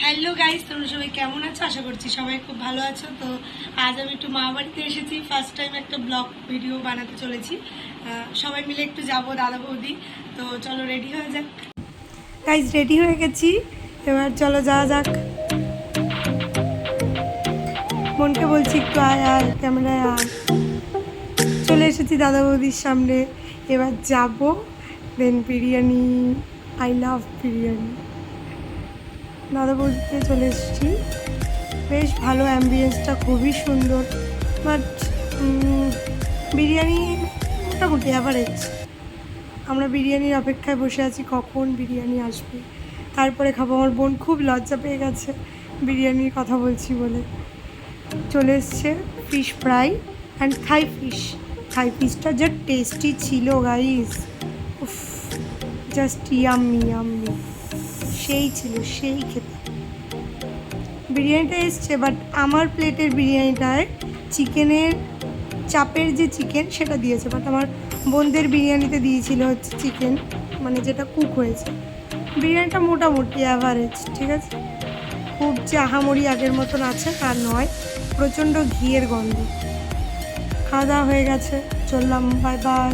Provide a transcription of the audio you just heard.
Hello guys, তোমরা সবাই কেমন আছো? আশা করছি সবাই খুব ভালো আছো। তো আজ আমি একটু মা বাড়িতে এসেছি, ফার্স্ট টাইম একটা ব্লগ ভিডিও বানাতে চলেছি। সবাই মিলে একটু যাবো দাদা বৌদি। তো চলো রেডি হয়ে যাক। গাইস রেডি হয়ে গেছি, এবার চলো যাওয়া যাক। মনকে বলছি একটু আয় আয়, ক্যামেরায় আয়। চলে এসেছি দাদা বৌদির সামনে, এবার যাবো। দেন বিরিয়ানি, আই লাভ বিরিয়ানি। দাদা বৌদিতে চলে এসেছি, বেশ ভালো, অ্যাম্বিয়েন্সটা খুবই সুন্দর। বাট বিরিয়ানি মোটামুটি অ্যাভারেজ। আমরা বিরিয়ানির অপেক্ষায় বসে আছি কখন বিরিয়ানি আসবে, তারপরে খাবো। আমার বোন খুব লজ্জা পেয়ে গেছে বিরিয়ানির কথা বলছি বলে। চলে এসছে fish fry and Thai fish. Thai ফিশটা যা টেস্টি ছিল গাইস, উফ, জাস্ট ইয়াম্মি ইয়াম্মি, সেই ছিল, সেই খেতে। বিরিয়ানিটা এসছে, বাট আমার প্লেটের বিরিয়ানিটায় চিকেনের চাপের যে চিকেন সেটা দিয়েছে, বাট আমার বোনদের বিরিয়ানিতে দিয়েছিল হচ্ছে চিকেন, মানে যেটা কুক হয়েছে। বিরিয়ানিটা মোটামুটি অ্যাভারেজ, ঠিক আছে, খুব যে আহামরি আগের মতন আছে তা নয়। প্রচণ্ড ঘিয়ের গন্ধ। খাওয়া দাওয়া হয়ে গেছে, চললাম, বাই বাই।